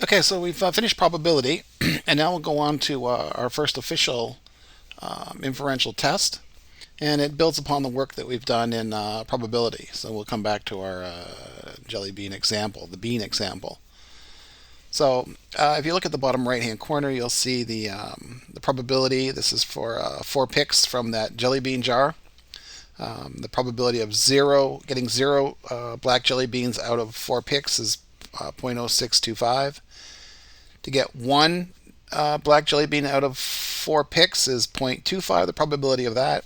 Okay, so we've finished probability, and now we'll go on to our first official inferential test, and it builds upon the work that we've done in probability. So we'll come back to our jelly bean example, the bean example. So if you look at the bottom right-hand corner, you'll see the probability. This is for 4 picks from that jelly bean jar. The probability of getting zero black jelly beans out of 4 picks is 0.0625. To get one black jelly bean out of 4 picks is 0.25, the probability of that.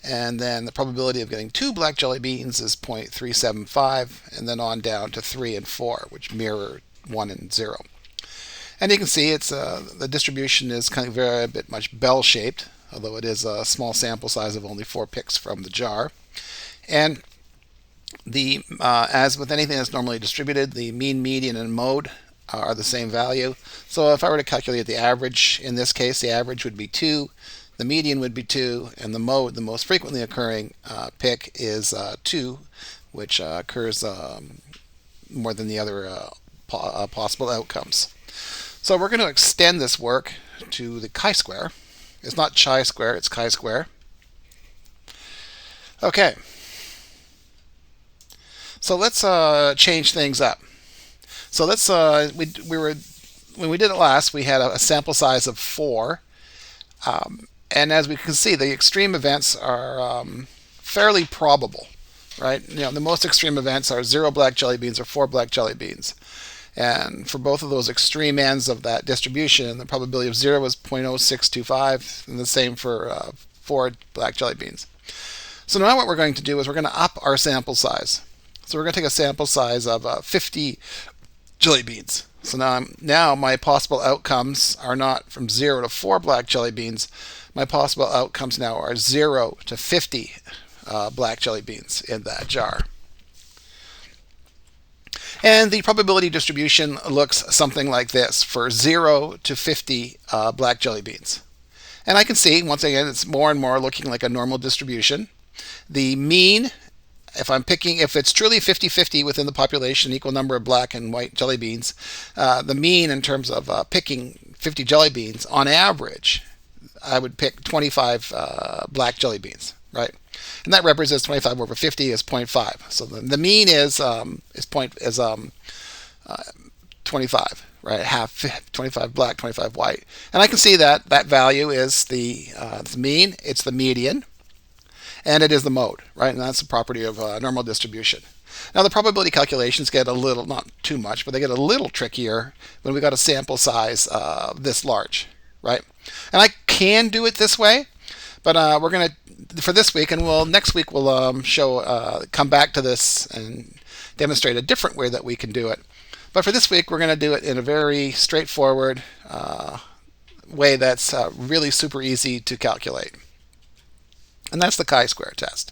And then the probability of getting two black jelly beans is 0.375, and then on down to 3 and 4, which mirror 1 and 0. And you can see it's the distribution is kind of very a bit much bell-shaped, although it is a small sample size of only 4 picks from the jar. And the as with anything that's normally distributed, the mean, median, and mode are the same value. So if I were to calculate the average, in this case, the average would be 2, the median would be 2, and the mode, the most frequently occurring pick, is 2, which occurs more than the other possible outcomes. So we're going to extend this work to the chi-square. It's not chi-square, it's chi-square. Okay, so let's change things up. So let's we were when we did it last, we had a sample size of 4, and as we can see, the extreme events are fairly probable, right? The most extreme events are 0 black jelly beans or 4 black jelly beans. And for both of those extreme ends of that distribution, the probability of 0 is 0.0625, and the same for 4 black jelly beans. So now what we're going to do is we're going to up our sample size. So we're going to take a sample size of 50 jelly beans. So now my possible outcomes are not from 0 to 4 black jelly beans. My possible outcomes now are 0 to 50 black jelly beans in that jar. And the probability distribution looks something like this for 0 to 50 black jelly beans. And I can see, once again, it's more and more looking like a normal distribution. The mean, if it's truly 50-50 within the population, equal number of black and white jelly beans, the mean in terms of picking 50 jelly beans, on average, I would pick 25 black jelly beans, right? And that represents 25 over 50 is 0.5. So the mean is 25, right? Half 25 black, 25 white. And I can see that value is the mean, it's the median, and it is the mode, right? And that's the property of normal distribution. Now the probability calculations get a little, not too much, but they get a little trickier when we got a sample size this large, right? And I can do it this way, but we're going to, for this week, and next week we'll come back to this and demonstrate a different way that we can do it. But for this week, we're going to do it in a very straightforward way that's really super easy to calculate. And that's the chi-square test.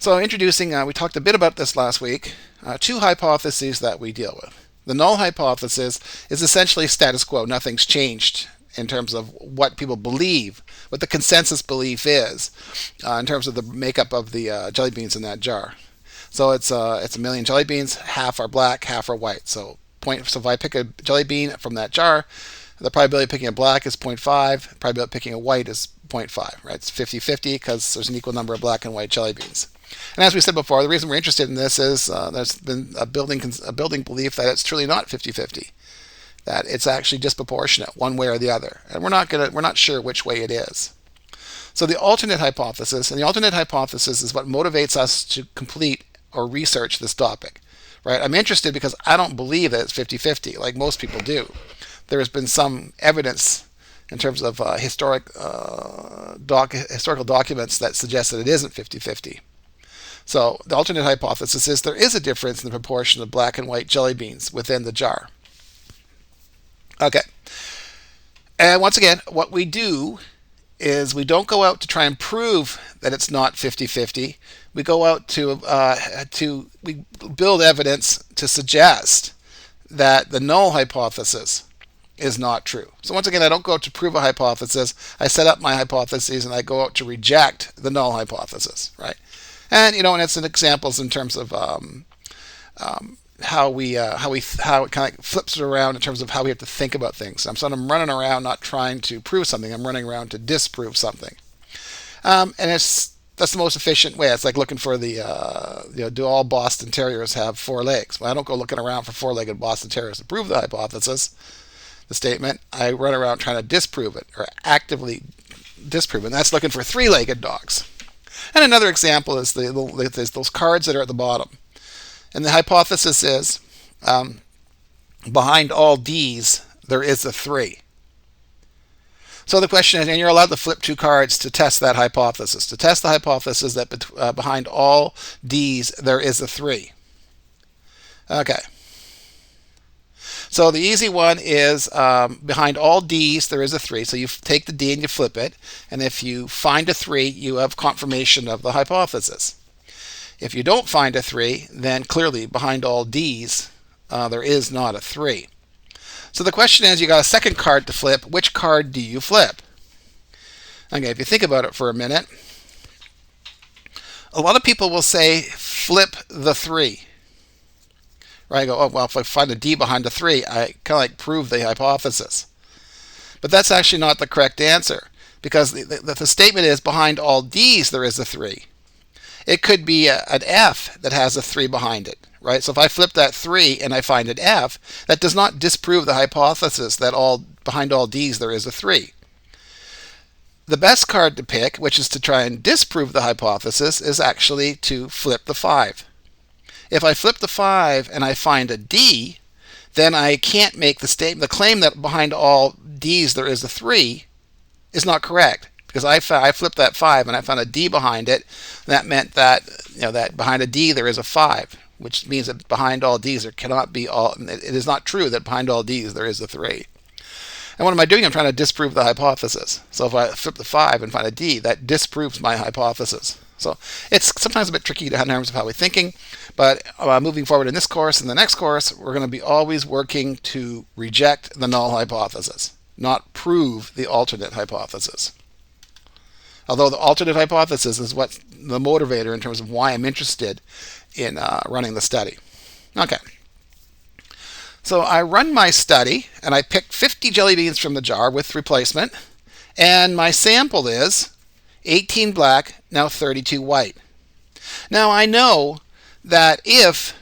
So introducing, we talked a bit about this last week, 2 hypotheses that we deal with. The null hypothesis is essentially status quo. Nothing's changed in terms of what people believe, what the consensus belief is in terms of the makeup of the jelly beans in that jar. So it's a million jelly beans, half are black, half are white. So if I pick a jelly bean from that jar, the probability of picking a black is 0.5, the probability of picking a white is 0.5, right? It's 50-50 because there's an equal number of black and white jelly beans. And as we said before, the reason we're interested in this is there's been a building belief that it's truly not 50-50, that it's actually disproportionate one way or the other, and we're not sure which way it is. So the alternate hypothesis, and the alternate hypothesis is what motivates us to complete or research this topic, right? I'm interested because I don't believe that it's 50-50 like most people do. There has been some evidence in terms of historical documents that suggest that it isn't 50-50. So the alternate hypothesis is there is a difference in the proportion of black and white jelly beans within the jar. Okay. And once again, what we do is we don't go out to try and prove that it's not 50-50. We go out we build evidence to suggest that the null hypothesis is not true. So once again, I don't go out to prove a hypothesis. I set up my hypotheses and I go out to reject the null hypothesis, right? And and it's an examples in terms of how it kind of flips it around in terms of how we have to think about things. So I'm running around not trying to prove something. I'm running around to disprove something. And that's the most efficient way. It's like looking for do all Boston Terriers have four legs? Well, I don't go looking around for four-legged Boston Terriers to prove the hypothesis, the statement. I run around trying to disprove it, or actively disprove it. And that's looking for three-legged dogs. And another example is those cards that are at the bottom. And the hypothesis is behind all D's, there is a 3. So the question is, and you're allowed to flip 2 cards to test that hypothesis. To test the hypothesis that behind all D's, there is a 3. Okay. So the easy one is behind all D's, there is a 3. So you take the D and you flip it. And if you find a 3, you have confirmation of the hypothesis. If you don't find a 3, then clearly behind all D's, there is not a 3. So the question is, you got a second card to flip. Which card do you flip? Okay, if you think about it for a minute, a lot of people will say flip the 3. Right? I go, oh, well, if I find a D behind a 3, I kind of like prove the hypothesis. But that's actually not the correct answer, because the statement is behind all D's, there is a 3. It could be an F that has a 3 behind it, right? So if I flip that 3 and I find an F, that does not disprove the hypothesis that behind all D's there is a 3. The best card to pick, which is to try and disprove the hypothesis, is actually to flip the 5. If I flip the 5 and I find a D, then I can't make the claim that behind all D's there is a 3 is not correct. Because I flipped that 5 and I found a D behind it. That meant that that behind a D there is a 5, which means that behind all D's there cannot be all. It is not true that behind all D's there is a 3. And what am I doing? I'm trying to disprove the hypothesis. So if I flip the 5 and find a D, that disproves my hypothesis. So it's sometimes a bit tricky in terms of how we're thinking. But moving forward in this course and the next course, we're going to be always working to reject the null hypothesis, not prove the alternate hypothesis. Although the alternate hypothesis is what's the motivator in terms of why I'm interested in running the study. Okay. So I run my study, and I pick 50 jelly beans from the jar with replacement, and my sample is 18 black, now 32 white. Now I know that if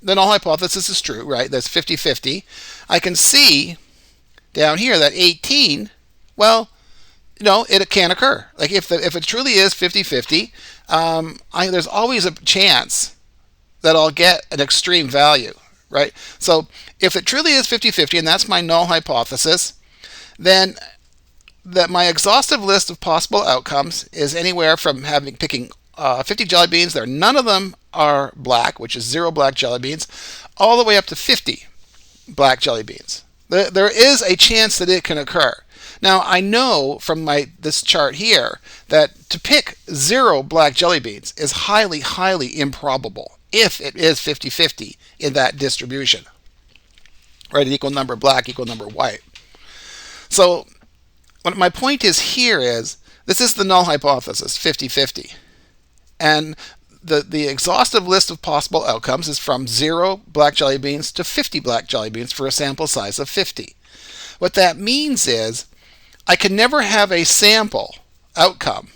the null hypothesis is true, right, that's 50-50, I can see down here that 18, well, it can occur. Like if it truly is 50-50, there's always a chance that I'll get an extreme value, right? So if it truly is 50-50, and that's my null hypothesis, then my exhaustive list of possible outcomes is anywhere from picking 50 jelly beans. None of them are black, which is 0 black jelly beans, all the way up to 50 black jelly beans. There is a chance that it can occur. Now, I know from this chart here that to pick 0 black jelly beans is highly, highly improbable if it is 50-50 in that distribution. Right, an equal number black, equal number white. So what my point is here is, this is the null hypothesis, 50-50. And the exhaustive list of possible outcomes is from 0 black jelly beans to 50 black jelly beans for a sample size of 50. What that means is, I can never have a sample outcome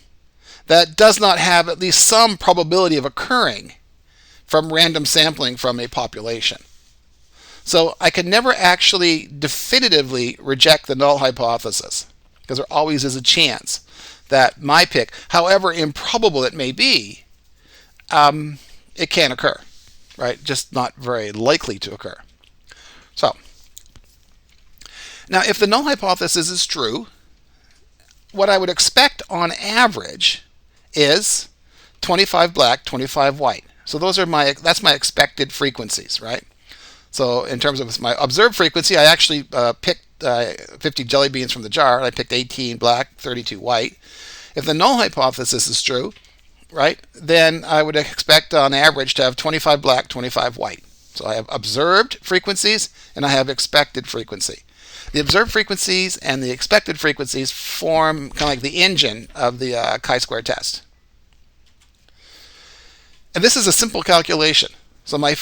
that does not have at least some probability of occurring from random sampling from a population. So I can never actually definitively reject the null hypothesis, because there always is a chance that my pick, however improbable it may be, it can occur, right? Just not very likely to occur. So now if the null hypothesis is true, what I would expect on average is 25 black, 25 white. So that's my expected frequencies, right? So in terms of my observed frequency, I actually picked 50 jelly beans from the jar. I picked 18 black, 32 white. If the null hypothesis is true, right, then I would expect on average to have 25 black, 25 white. So I have observed frequencies and I have expected frequency. The observed frequencies and the expected frequencies form kind of like the engine of the chi-square test. And this is a simple calculation. So our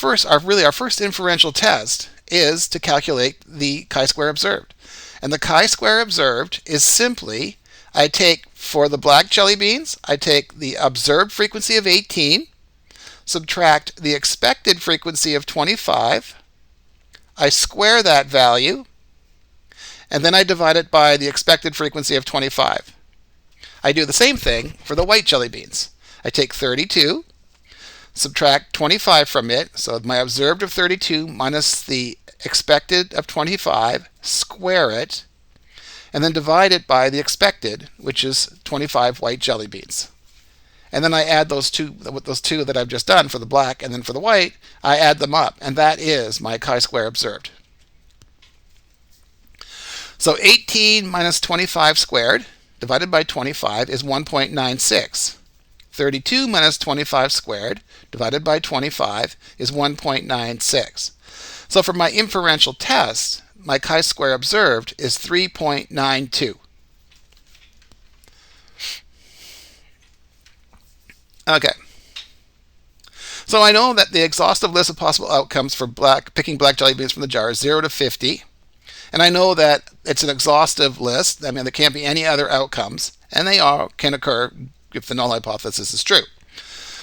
first inferential test is to calculate the chi-square observed. And the chi-square observed is simply, I take, for the black jelly beans, I take the observed frequency of 18, subtract the expected frequency of 25, I square that value, and then I divide it by the expected frequency of 25. I do the same thing for the white jelly beans. I take 32, subtract 25 from it, so my observed of 32 minus the expected of 25, square it, and then divide it by the expected, which is 25 white jelly beans. And then I add those two that I've just done for the black and then for the white, I add them up, and that is my chi-square observed. So 18 minus 25 squared divided by 25 is 1.96. 32 minus 25 squared divided by 25 is 1.96. So for my inferential test, my chi-square observed is 3.92. Okay. So I know that the exhaustive list of possible outcomes for picking black jelly beans from the jar is 0 to 50. And I know that it's an exhaustive list. I mean, there can't be any other outcomes, and they all can occur if the null hypothesis is true.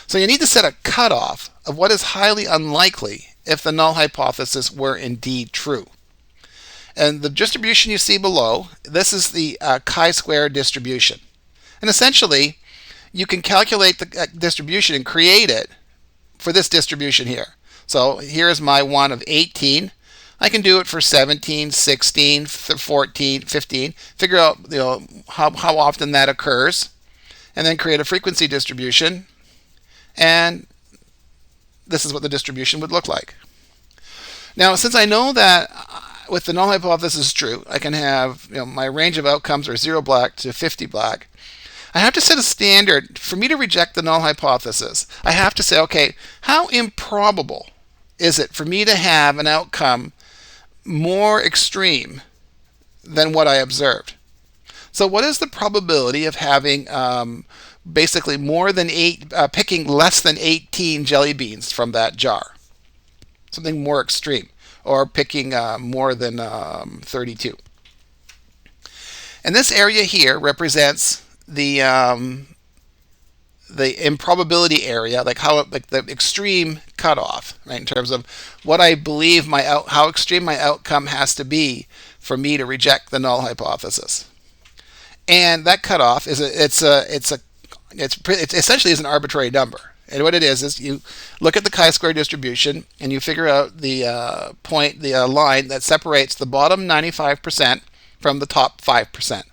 So you need to set a cutoff of what is highly unlikely if the null hypothesis were indeed true. And the distribution you see below, this is the chi-square distribution. And essentially, you can calculate the distribution and create it for this distribution here. So here's my one of 18. I can do it for 17, 16, 14, 15. Figure out how often that occurs, and then create a frequency distribution. And this is what the distribution would look like. Now, since I know that with the null hypothesis true, I can have my range of outcomes are 0 black to 50 black. I have to set a standard for me to reject the null hypothesis. I have to say, okay, how improbable is it for me to have an outcome more extreme than what I observed? So what is the probability of having basically picking less than 18 jelly beans from that jar? Something more extreme, or picking more than 32. And this area here represents the improbability area, like the extreme cutoff, right? In terms of what I believe how extreme my outcome has to be for me to reject the null hypothesis. And that cutoff is it essentially is an arbitrary number. And what it is you look at the chi-square distribution and you figure out the line that separates the bottom 95% from the top 5%.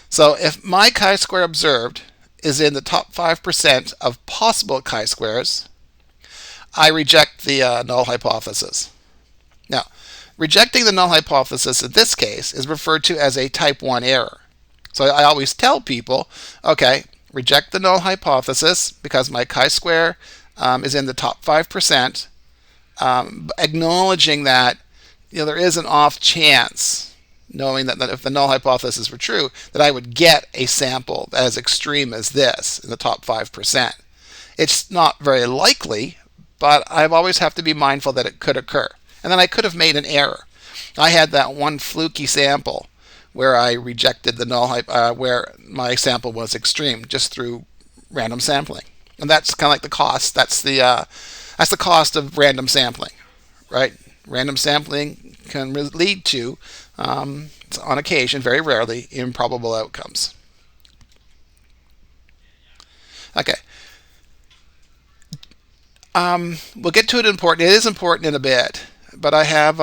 So if my chi-square observed is in the top 5% of possible chi-squares, I reject the null hypothesis. Now, rejecting the null hypothesis in this case is referred to as a type 1 error. So I always tell people, okay, reject the null hypothesis because my chi-square is in the top 5%, acknowledging that there is an off chance, knowing that if the null hypothesis were true, that I would get a sample as extreme as this in the top 5%. It's not very likely, but I always have to be mindful that it could occur. And then I could have made an error. I had that one fluky sample where I rejected the null where my sample was extreme just through random sampling, and that's kind of like the cost. That's the cost of random sampling, right? Random sampling can lead to, on occasion, very rarely, improbable outcomes. Okay. We'll get to it. It is important in a bit, but I have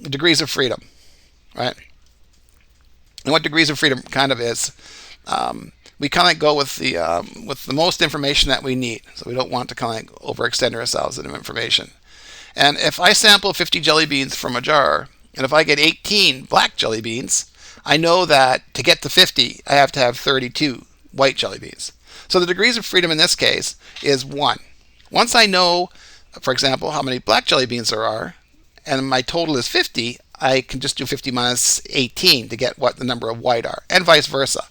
degrees of freedom, right? And what degrees of freedom kind of is, we kind of go with the most information that we need. So we don't want to kind of overextend ourselves in information. And if I sample 50 jelly beans from a jar, and if I get 18 black jelly beans, I know that to get to 50, I have to have 32 white jelly beans. So the degrees of freedom in this case is 1. Once I know, for example, how many black jelly beans there are, and my total is 50, I can just do 50 minus 18 to get what the number of white are, and vice versa.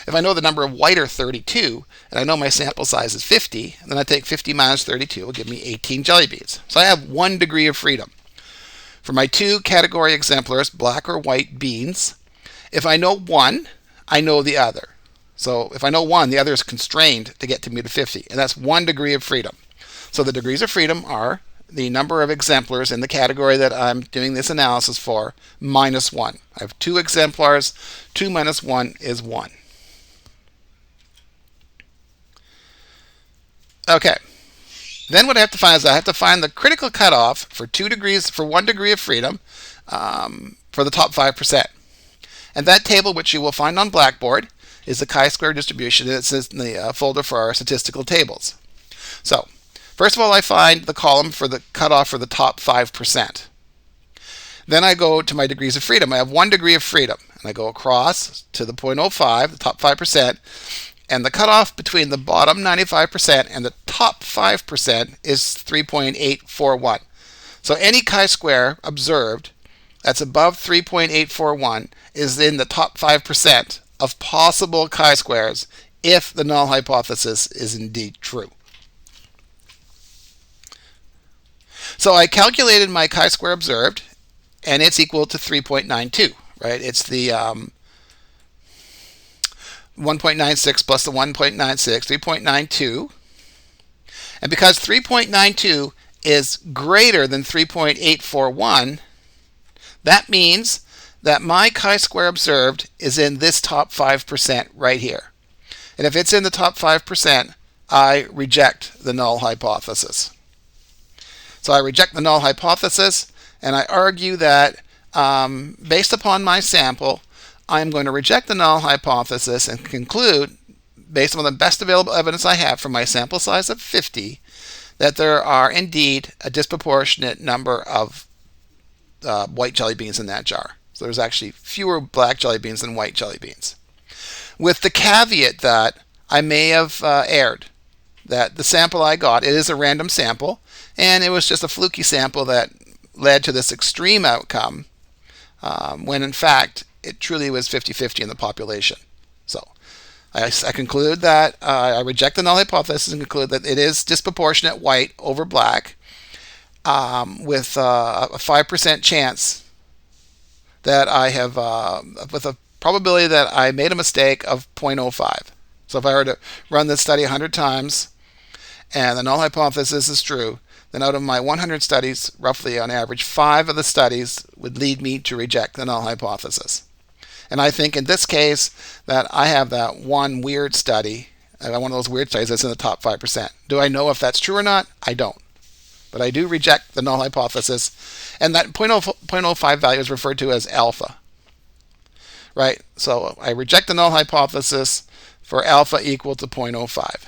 If I know the number of white are 32, and I know my sample size is 50, then I take 50 minus 32 will give me 18 jelly beans. So I have 1 degree of freedom. For my 2 category exemplars, black or white beans, if I know one, I know the other. So if I know one, the other is constrained to get to me to 50, and that's 1 degree of freedom. So the degrees of freedom are the number of exemplars in the category that I'm doing this analysis for minus 1. I have 2 exemplars. 2 minus 1 is 1. Okay. Then what I have to find is I have to find the critical cutoff for 2 degrees, for 1 degree of freedom for the top 5%. And that table, which you will find on Blackboard, is the chi-square distribution, and it's in the folder for our statistical tables. So, first of all, I find the column for the cutoff for the top 5%. Then I go to my degrees of freedom. I have 1 degree of freedom, and I go across to the 0.05, the top 5%, and the cutoff between the bottom 95% and the top 5% is 3.841. So any chi-square observed that's above 3.841 is in the top 5% of possible chi-squares if the null hypothesis is indeed true. So I calculated my chi-square observed, and it's equal to 3.92, right? It's the 1.96 plus the 1.96, 3.92. And because 3.92 is greater than 3.841, that means that my chi-square observed is in this top 5% right here. And if it's in the top 5%, I reject the null hypothesis. So I reject the null hypothesis, and I argue that based upon my sample, I'm going to reject the null hypothesis and conclude, based on the best available evidence I have from my sample size of 50, that there are indeed a disproportionate number of white jelly beans in that jar. So there's actually fewer black jelly beans than white jelly beans. With the caveat that I may have erred, that the sample I got, it is a random sample, and it was just a fluky sample that led to this extreme outcome, when in fact it truly was 50-50 in the population. So I conclude that I reject the null hypothesis and conclude that it is disproportionate white over black, with a 5% chance that I have, with a probability that I made a mistake of 0.05. So if I were to run this study 100 times and the null hypothesis is true, then out of my 100 studies, roughly on average, 5 of the studies would lead me to reject the null hypothesis. And I think in this case that I have that one weird study, one of those weird studies that's in the top 5%. Do I know if that's true or not? I don't. But I do reject the null hypothesis, and that 0.05 value is referred to as alpha. Right? So I reject the null hypothesis for alpha equal to 0.05.